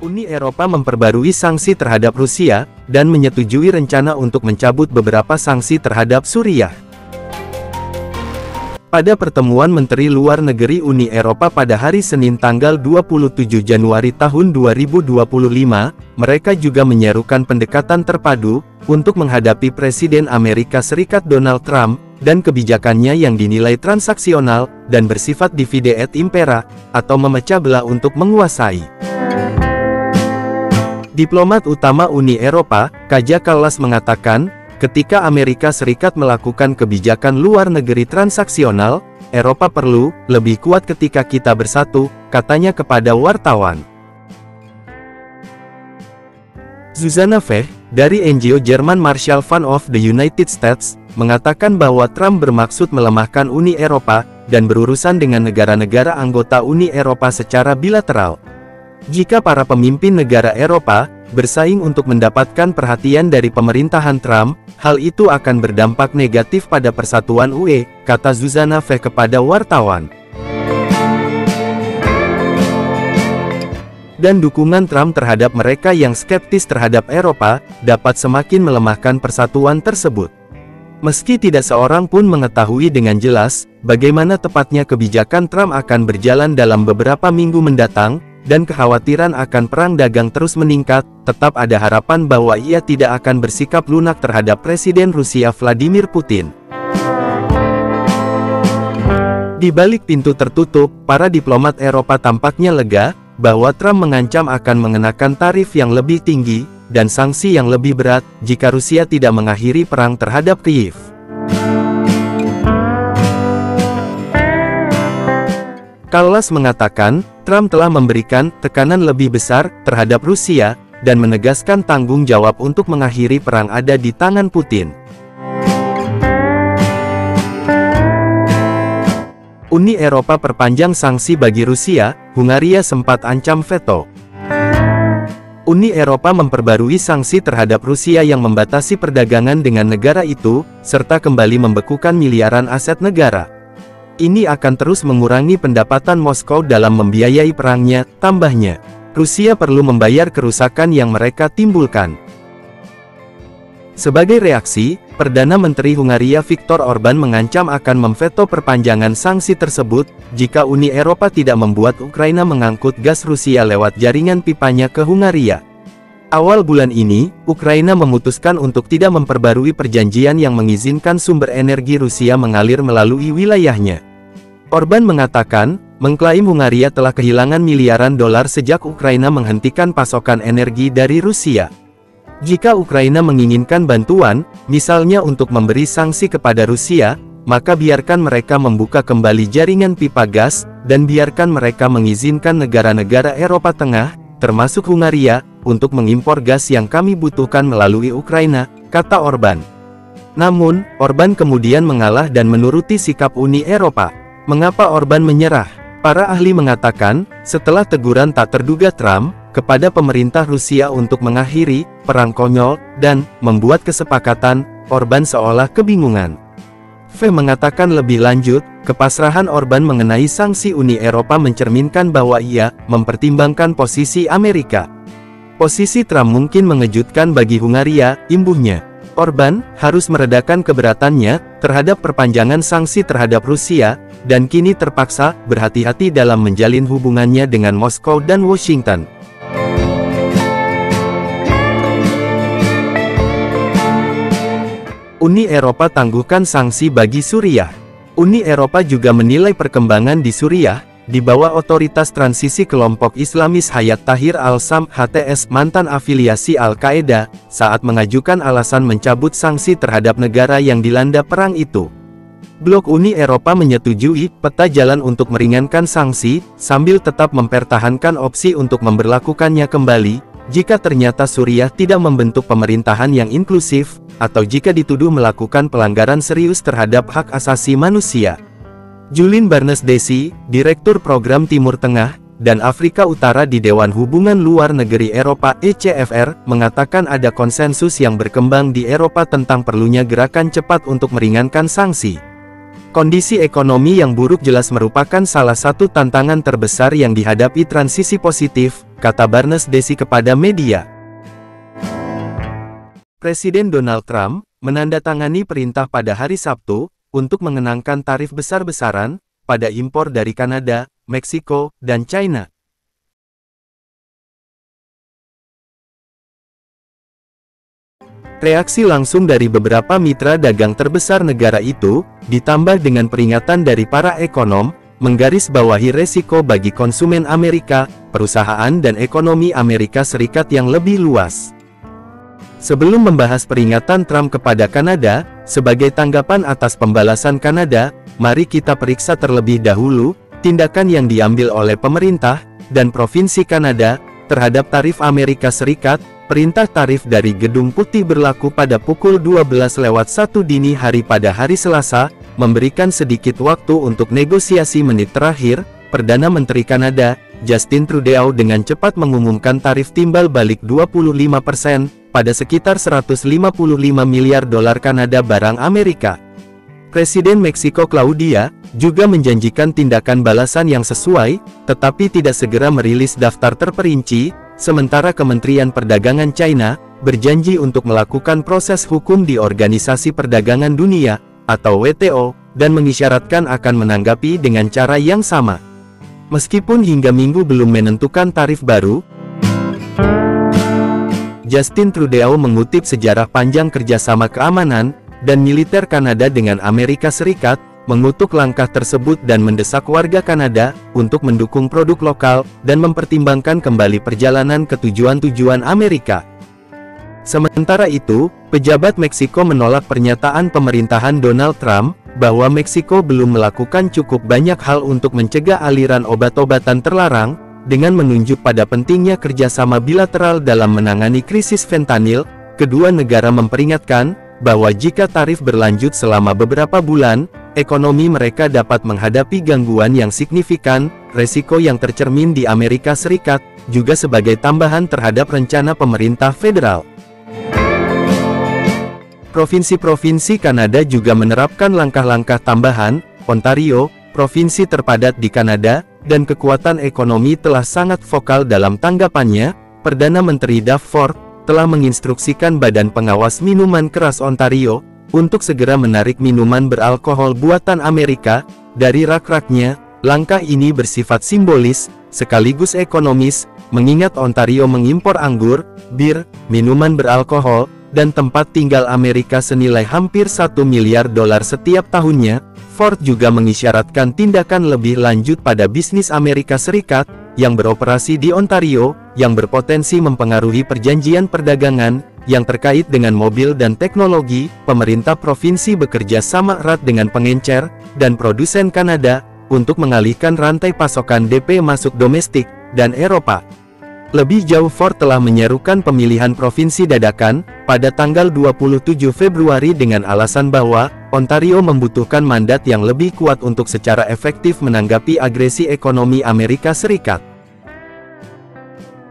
Uni Eropa memperbarui sanksi terhadap Rusia, dan menyetujui rencana untuk mencabut beberapa sanksi terhadap Suriah. Pada pertemuan Menteri Luar Negeri Uni Eropa pada hari Senin tanggal 27 Januari tahun 2025, mereka juga menyerukan pendekatan terpadu, untuk menghadapi Presiden Amerika Serikat Donald Trump, dan kebijakannya yang dinilai transaksional, dan bersifat divide et impera, atau memecah belah untuk menguasai. Diplomat utama Uni Eropa, Kaja Kallas mengatakan, ketika Amerika Serikat melakukan kebijakan luar negeri transaksional, Eropa perlu lebih kuat ketika kita bersatu, katanya kepada wartawan. Zuzana Veh, dari NGO German Marshall Fund of the United States, mengatakan bahwa Trump bermaksud melemahkan Uni Eropa, dan berurusan dengan negara-negara anggota Uni Eropa secara bilateral. Jika para pemimpin negara Eropa bersaing untuk mendapatkan perhatian dari pemerintahan Trump, hal itu akan berdampak negatif pada persatuan UE, kata Zuzana Veh kepada wartawan. Dan dukungan Trump terhadap mereka yang skeptis terhadap Eropa, dapat semakin melemahkan persatuan tersebut. Meski tidak seorang pun mengetahui dengan jelas, bagaimana tepatnya kebijakan Trump akan berjalan dalam beberapa minggu mendatang, dan kekhawatiran akan perang dagang terus meningkat, tetap ada harapan bahwa ia tidak akan bersikap lunak terhadap Presiden Rusia Vladimir Putin. Di balik pintu tertutup, para diplomat Eropa tampaknya lega, bahwa Trump mengancam akan mengenakan tarif yang lebih tinggi, dan sanksi yang lebih berat, jika Rusia tidak mengakhiri perang terhadap Kyiv. Kallas mengatakan, Trump telah memberikan tekanan lebih besar terhadap Rusia, dan menegaskan tanggung jawab untuk mengakhiri perang ada di tangan Putin. Uni Eropa perpanjang sanksi bagi Rusia, Hungaria sempat ancam veto. Uni Eropa memperbarui sanksi terhadap Rusia yang membatasi perdagangan dengan negara itu, serta kembali membekukan miliaran aset negara. Ini akan terus mengurangi pendapatan Moskow dalam membiayai perangnya, tambahnya. Rusia perlu membayar kerusakan yang mereka timbulkan. Sebagai reaksi, Perdana Menteri Hungaria Viktor Orbán mengancam akan memveto perpanjangan sanksi tersebut, jika Uni Eropa tidak membuat Ukraina mengangkut gas Rusia lewat jaringan pipanya ke Hungaria. Awal bulan ini, Ukraina memutuskan untuk tidak memperbarui perjanjian yang mengizinkan sumber energi Rusia mengalir melalui wilayahnya. Orbán mengatakan, mengklaim Hungaria telah kehilangan miliaran dolar sejak Ukraina menghentikan pasokan energi dari Rusia. Jika Ukraina menginginkan bantuan, misalnya untuk memberi sanksi kepada Rusia, maka biarkan mereka membuka kembali jaringan pipa gas, dan biarkan mereka mengizinkan negara-negara Eropa Tengah, termasuk Hungaria, untuk mengimpor gas yang kami butuhkan melalui Ukraina, kata Orbán. Namun, Orbán kemudian mengalah dan menuruti sikap Uni Eropa. Mengapa Orbán menyerah? Para ahli mengatakan, setelah teguran tak terduga Trump kepada pemerintah Rusia untuk mengakhiri perang konyol, dan membuat kesepakatan, Orbán seolah kebingungan. Veh mengatakan lebih lanjut, kepasrahan Orbán mengenai sanksi Uni Eropa mencerminkan bahwa ia mempertimbangkan posisi Amerika. Posisi Trump mungkin mengejutkan bagi Hungaria, imbuhnya. Orbán harus meredakan keberatannya terhadap perpanjangan sanksi terhadap Rusia, dan kini terpaksa berhati-hati dalam menjalin hubungannya dengan Moskow dan Washington. Uni Eropa tangguhkan sanksi bagi Suriah. Uni Eropa juga menilai perkembangan di Suriah, di bawah otoritas transisi kelompok Islamis Hayat Tahrir al-Sham (HTS) mantan afiliasi Al-Qaeda, saat mengajukan alasan mencabut sanksi terhadap negara yang dilanda perang itu. Blok Uni Eropa menyetujui peta jalan untuk meringankan sanksi, sambil tetap mempertahankan opsi untuk memberlakukannya kembali, jika ternyata Suriah tidak membentuk pemerintahan yang inklusif, atau jika dituduh melakukan pelanggaran serius terhadap hak asasi manusia. Julien Barnes-Dessy, Direktur Program Timur Tengah dan Afrika Utara di Dewan Hubungan Luar Negeri Eropa (ECFR), mengatakan ada konsensus yang berkembang di Eropa tentang perlunya gerakan cepat untuk meringankan sanksi. Kondisi ekonomi yang buruk jelas merupakan salah satu tantangan terbesar yang dihadapi transisi positif, kata Barnes Desi kepada media. Presiden Donald Trump menandatangani perintah pada hari Sabtu untuk mengenangkan tarif besar-besaran pada impor dari Kanada, Meksiko, dan China. Reaksi langsung dari beberapa mitra dagang terbesar negara itu, ditambah dengan peringatan dari para ekonom, menggarisbawahi resiko bagi konsumen Amerika, perusahaan dan ekonomi Amerika Serikat yang lebih luas. Sebelum membahas peringatan Trump kepada Kanada, sebagai tanggapan atas pembalasan Kanada, mari kita periksa terlebih dahulu, tindakan yang diambil oleh pemerintah, dan Provinsi Kanada, terhadap tarif Amerika Serikat. Perintah tarif dari Gedung Putih berlaku pada pukul 12:01 dini hari pada hari Selasa, memberikan sedikit waktu untuk negosiasi menit terakhir. Perdana Menteri Kanada, Justin Trudeau dengan cepat mengumumkan tarif timbal balik 25% pada sekitar 155 miliar dolar Kanada barang Amerika. Presiden Meksiko Claudia juga menjanjikan tindakan balasan yang sesuai, tetapi tidak segera merilis daftar terperinci. Sementara Kementerian Perdagangan China berjanji untuk melakukan proses hukum di Organisasi Perdagangan Dunia atau WTO dan mengisyaratkan akan menanggapi dengan cara yang sama. Meskipun hingga Minggu belum menentukan tarif baru, Justin Trudeau mengutip sejarah panjang kerjasama keamanan dan militer Kanada dengan Amerika Serikat, mengutuk langkah tersebut dan mendesak warga Kanada untuk mendukung produk lokal dan mempertimbangkan kembali perjalanan ke tujuan-tujuan Amerika. Sementara itu, pejabat Meksiko menolak pernyataan pemerintahan Donald Trump bahwa Meksiko belum melakukan cukup banyak hal untuk mencegah aliran obat-obatan terlarang, dengan menunjuk pada pentingnya kerjasama bilateral dalam menangani krisis fentanyl. Kedua negara memperingatkan bahwa jika tarif berlanjut selama beberapa bulan, ekonomi mereka dapat menghadapi gangguan yang signifikan. Resiko yang tercermin di Amerika Serikat, juga sebagai tambahan terhadap rencana pemerintah federal. Provinsi-provinsi Kanada juga menerapkan langkah-langkah tambahan. Ontario, provinsi terpadat di Kanada, dan kekuatan ekonomi telah sangat vokal dalam tanggapannya. Perdana Menteri Doug Ford telah menginstruksikan Badan Pengawas Minuman Keras Ontario untuk segera menarik minuman beralkohol buatan Amerika dari rak-raknya. Langkah ini bersifat simbolis, sekaligus ekonomis, mengingat Ontario mengimpor anggur, bir, minuman beralkohol, dan tempat tinggal Amerika senilai hampir $1 miliar setiap tahunnya. Ford juga mengisyaratkan tindakan lebih lanjut pada bisnis Amerika Serikat yang beroperasi di Ontario, yang berpotensi mempengaruhi perjanjian perdagangan yang terkait dengan mobil dan teknologi. Pemerintah provinsi bekerja sama erat dengan pengencer dan produsen Kanada untuk mengalihkan rantai pasokan DP masuk domestik dan Eropa. Lebih jauh, Ford telah menyerukan pemilihan provinsi dadakan pada tanggal 27 Februari dengan alasan bahwa Ontario membutuhkan mandat yang lebih kuat untuk secara efektif menanggapi agresi ekonomi Amerika Serikat.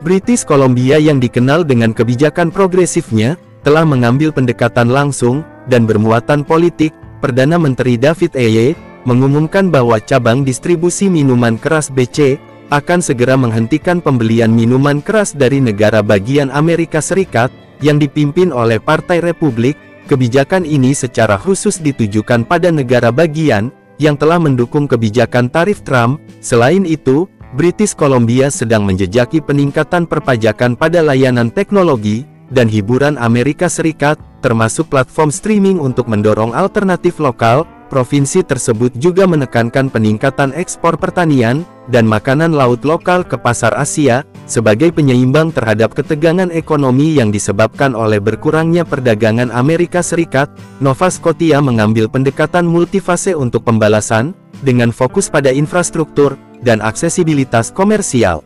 British Columbia yang dikenal dengan kebijakan progresifnya, telah mengambil pendekatan langsung dan bermuatan politik. Perdana Menteri David Eye mengumumkan bahwa cabang distribusi minuman keras BC akan segera menghentikan pembelian minuman keras dari negara bagian Amerika Serikat yang dipimpin oleh Partai Republik. Kebijakan ini secara khusus ditujukan pada negara bagian yang telah mendukung kebijakan tarif Trump. Selain itu, British Columbia sedang menjejaki peningkatan perpajakan pada layanan teknologi dan hiburan Amerika Serikat, termasuk platform streaming untuk mendorong alternatif lokal. Provinsi tersebut juga menekankan peningkatan ekspor pertanian dan makanan laut lokal ke pasar Asia, sebagai penyeimbang terhadap ketegangan ekonomi yang disebabkan oleh berkurangnya perdagangan Amerika Serikat. Nova Scotia mengambil pendekatan multifase untuk pembalasan, dengan fokus pada infrastruktur dan aksesibilitas komersial.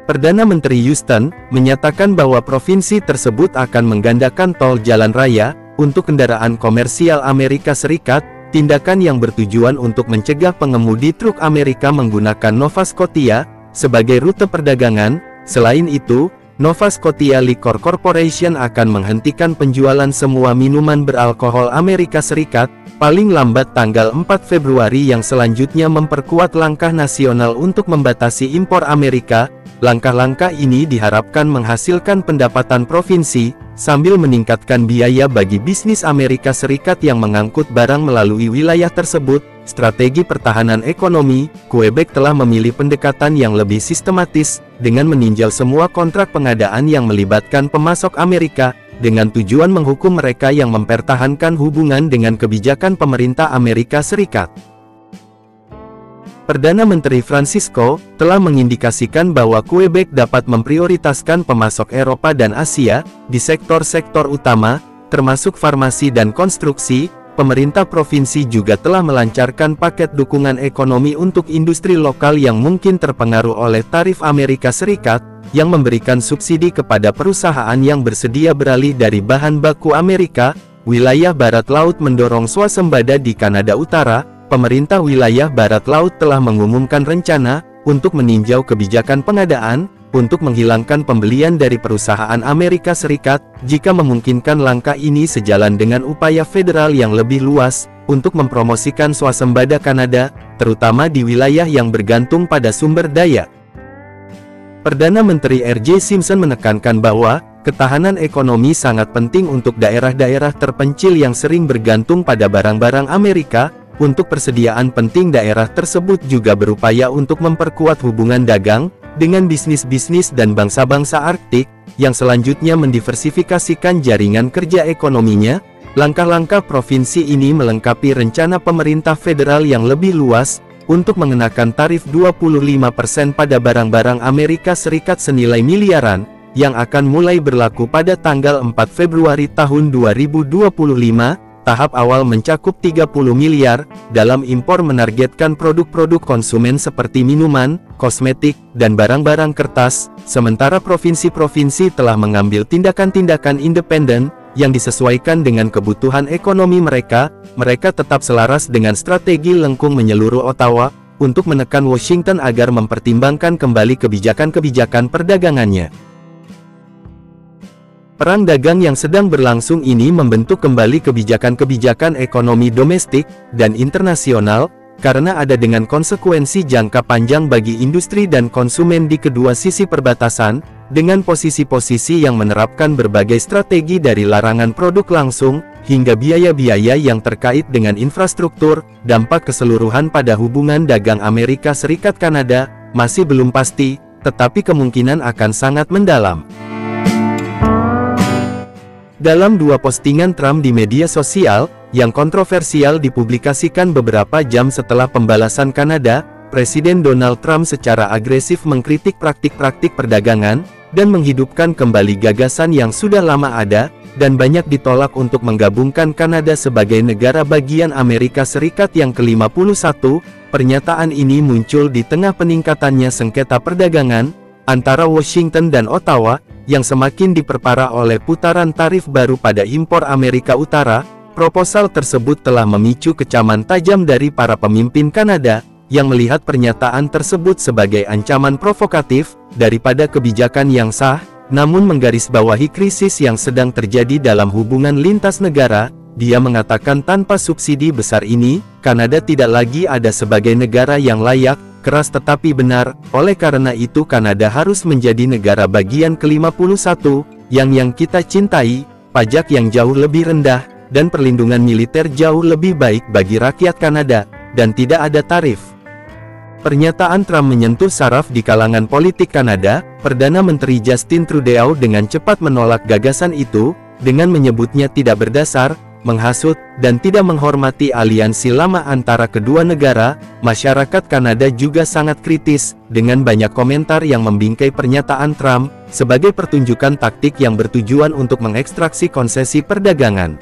Perdana Menteri Houston menyatakan bahwa provinsi tersebut akan menggandakan tol jalan raya untuk kendaraan komersial Amerika Serikat, tindakan yang bertujuan untuk mencegah pengemudi truk Amerika menggunakan Nova Scotia sebagai rute perdagangan. Selain itu, Nova Scotia Liquor Corporation akan menghentikan penjualan semua minuman beralkohol Amerika Serikat, paling lambat tanggal 4 Februari yang selanjutnya memperkuat langkah nasional untuk membatasi impor Amerika. Langkah-langkah ini diharapkan menghasilkan pendapatan provinsi, sambil meningkatkan biaya bagi bisnis Amerika Serikat yang mengangkut barang melalui wilayah tersebut. Strategi pertahanan ekonomi, Quebec telah memilih pendekatan yang lebih sistematis, dengan meninjau semua kontrak pengadaan yang melibatkan pemasok Amerika, dengan tujuan menghukum mereka yang mempertahankan hubungan dengan kebijakan pemerintah Amerika Serikat. Perdana Menteri Francisco telah mengindikasikan bahwa Quebec dapat memprioritaskan pemasok Eropa dan Asia di sektor-sektor utama, termasuk farmasi dan konstruksi. Pemerintah provinsi juga telah melancarkan paket dukungan ekonomi untuk industri lokal yang mungkin terpengaruh oleh tarif Amerika Serikat, yang memberikan subsidi kepada perusahaan yang bersedia beralih dari bahan baku Amerika. Wilayah Barat Laut mendorong swasembada di Kanada Utara. Pemerintah wilayah Barat Laut telah mengumumkan rencana untuk meninjau kebijakan pengadaan, untuk menghilangkan pembelian dari perusahaan Amerika Serikat, jika memungkinkan. Langkah ini sejalan dengan upaya federal yang lebih luas, untuk mempromosikan swasembada Kanada, terutama di wilayah yang bergantung pada sumber daya. Perdana Menteri R.J. Simpson menekankan bahwa, ketahanan ekonomi sangat penting untuk daerah-daerah terpencil yang sering bergantung pada barang-barang Amerika. Untuk persediaan penting daerah tersebut juga berupaya untuk memperkuat hubungan dagang dengan bisnis-bisnis dan bangsa-bangsa Arktik, yang selanjutnya mendiversifikasikan jaringan kerja ekonominya. Langkah-langkah provinsi ini melengkapi rencana pemerintah federal yang lebih luas, untuk mengenakan tarif 25% pada barang-barang Amerika Serikat senilai miliaran, yang akan mulai berlaku pada tanggal 4 Februari tahun 2025. Tahap awal mencakup 30 miliar, dalam impor menargetkan produk-produk konsumen seperti minuman, kosmetik, dan barang-barang kertas, sementara provinsi-provinsi telah mengambil tindakan-tindakan independen, yang disesuaikan dengan kebutuhan ekonomi mereka. Mereka tetap selaras dengan strategi lengkung menyeluruh Ottawa, untuk menekan Washington agar mempertimbangkan kembali kebijakan-kebijakan perdagangannya. Perang dagang yang sedang berlangsung ini membentuk kembali kebijakan-kebijakan ekonomi domestik dan internasional, karena ada dengan konsekuensi jangka panjang bagi industri dan konsumen di kedua sisi perbatasan, dengan posisi-posisi yang menerapkan berbagai strategi dari larangan produk langsung, hingga biaya-biaya yang terkait dengan infrastruktur. Dampak keseluruhan pada hubungan dagang Amerika Serikat-Kanada, masih belum pasti, tetapi kemungkinan akan sangat mendalam. Dalam dua postingan Trump di media sosial, yang kontroversial dipublikasikan beberapa jam setelah pembalasan Kanada, Presiden Donald Trump secara agresif mengkritik praktik-praktik perdagangan, dan menghidupkan kembali gagasan yang sudah lama ada, dan banyak ditolak untuk menggabungkan Kanada sebagai negara bagian Amerika Serikat yang ke-51. Pernyataan ini muncul di tengah peningkatannya sengketa perdagangan antara Washington dan Ottawa, yang semakin diperparah oleh putaran tarif baru pada impor Amerika Utara. Proposal tersebut telah memicu kecaman tajam dari para pemimpin Kanada, yang melihat pernyataan tersebut sebagai ancaman provokatif, daripada kebijakan yang sah. Namun menggarisbawahi krisis yang sedang terjadi dalam hubungan lintas negara, dia mengatakan tanpa subsidi besar ini, Kanada tidak lagi ada sebagai negara yang layak. Keras tetapi benar, oleh karena itu Kanada harus menjadi negara bagian ke-51, yang kita cintai, pajak yang jauh lebih rendah, dan perlindungan militer jauh lebih baik bagi rakyat Kanada, dan tidak ada tarif. Pernyataan Trump menyentuh saraf di kalangan politik Kanada. Perdana Menteri Justin Trudeau dengan cepat menolak gagasan itu, dengan menyebutnya tidak berdasar, menghasut, dan tidak menghormati aliansi lama antara kedua negara. Masyarakat Kanada juga sangat kritis, dengan banyak komentar yang membingkai pernyataan Trump, sebagai pertunjukan taktik yang bertujuan untuk mengekstraksi konsesi perdagangan.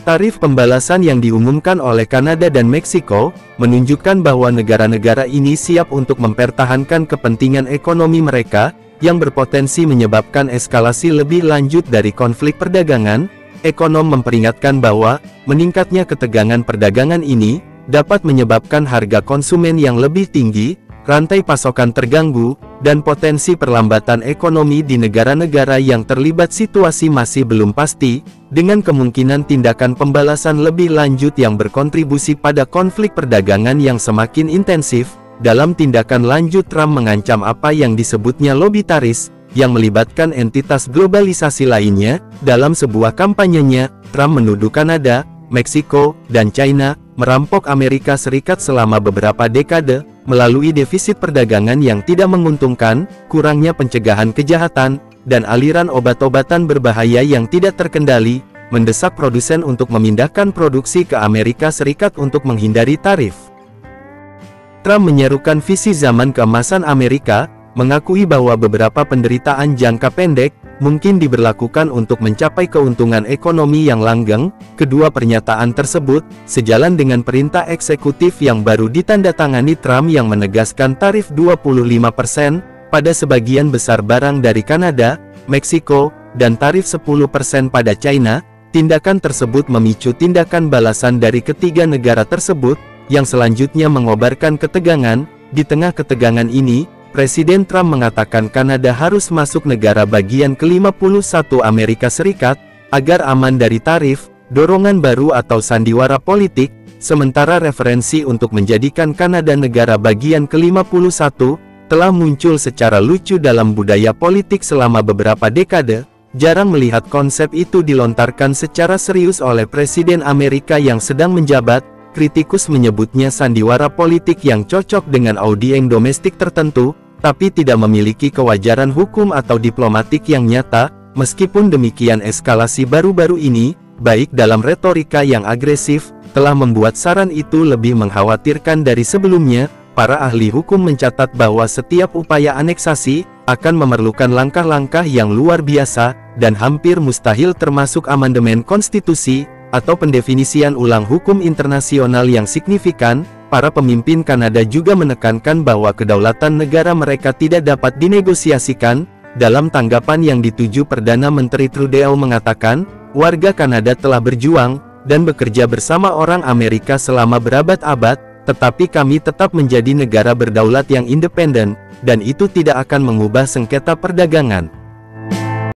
Tarif pembalasan yang diumumkan oleh Kanada dan Meksiko, menunjukkan bahwa negara-negara ini siap untuk mempertahankan kepentingan ekonomi mereka, yang berpotensi menyebabkan eskalasi lebih lanjut dari konflik perdagangan. Ekonom memperingatkan bahwa, meningkatnya ketegangan perdagangan ini, dapat menyebabkan harga konsumen yang lebih tinggi, rantai pasokan terganggu, dan potensi perlambatan ekonomi di negara-negara yang terlibat situasi masih belum pasti, dengan kemungkinan tindakan pembalasan lebih lanjut yang berkontribusi pada konflik perdagangan yang semakin intensif. Dalam tindakan lanjut, Trump mengancam apa yang disebutnya lobi taris, yang melibatkan entitas globalisasi lainnya. Dalam sebuah kampanyenya, Trump menuduh Kanada, Meksiko, dan China merampok Amerika Serikat selama beberapa dekade, melalui defisit perdagangan yang tidak menguntungkan, kurangnya pencegahan kejahatan, dan aliran obat-obatan berbahaya yang tidak terkendali, mendesak produsen untuk memindahkan produksi ke Amerika Serikat untuk menghindari tarif. Trump menyerukan visi zaman keemasan Amerika, mengakui bahwa beberapa penderitaan jangka pendek mungkin diberlakukan untuk mencapai keuntungan ekonomi yang langgeng. Kedua pernyataan tersebut sejalan dengan perintah eksekutif yang baru ditandatangani Trump yang menegaskan tarif 25% pada sebagian besar barang dari Kanada, Meksiko, dan tarif 10% pada China. Tindakan tersebut memicu tindakan balasan dari ketiga negara tersebut, yang selanjutnya mengobarkan ketegangan. Di tengah ketegangan ini, Presiden Trump mengatakan Kanada harus masuk negara bagian ke-51 Amerika Serikat, agar aman dari tarif, dorongan baru atau sandiwara politik, sementara referensi untuk menjadikan Kanada negara bagian ke-51, telah muncul secara lucu dalam budaya politik selama beberapa dekade. Jarang melihat konsep itu dilontarkan secara serius oleh Presiden Amerika yang sedang menjabat. Kritikus menyebutnya sandiwara politik yang cocok dengan audiens domestik tertentu, tapi tidak memiliki kewajaran hukum atau diplomatik yang nyata. Meskipun demikian, eskalasi baru-baru ini, baik dalam retorika yang agresif, telah membuat saran itu lebih mengkhawatirkan dari sebelumnya. Para ahli hukum mencatat bahwa setiap upaya aneksasi akan memerlukan langkah-langkah yang luar biasa, dan hampir mustahil termasuk amandemen konstitusi, atau pendefinisian ulang hukum internasional yang signifikan. Para pemimpin Kanada juga menekankan bahwa kedaulatan negara mereka tidak dapat dinegosiasikan. Dalam tanggapan yang dituju, Perdana Menteri Trudeau mengatakan, warga Kanada telah berjuang dan bekerja bersama orang Amerika selama berabad-abad, tetapi kami tetap menjadi negara berdaulat yang independen, dan itu tidak akan mengubah sengketa perdagangan.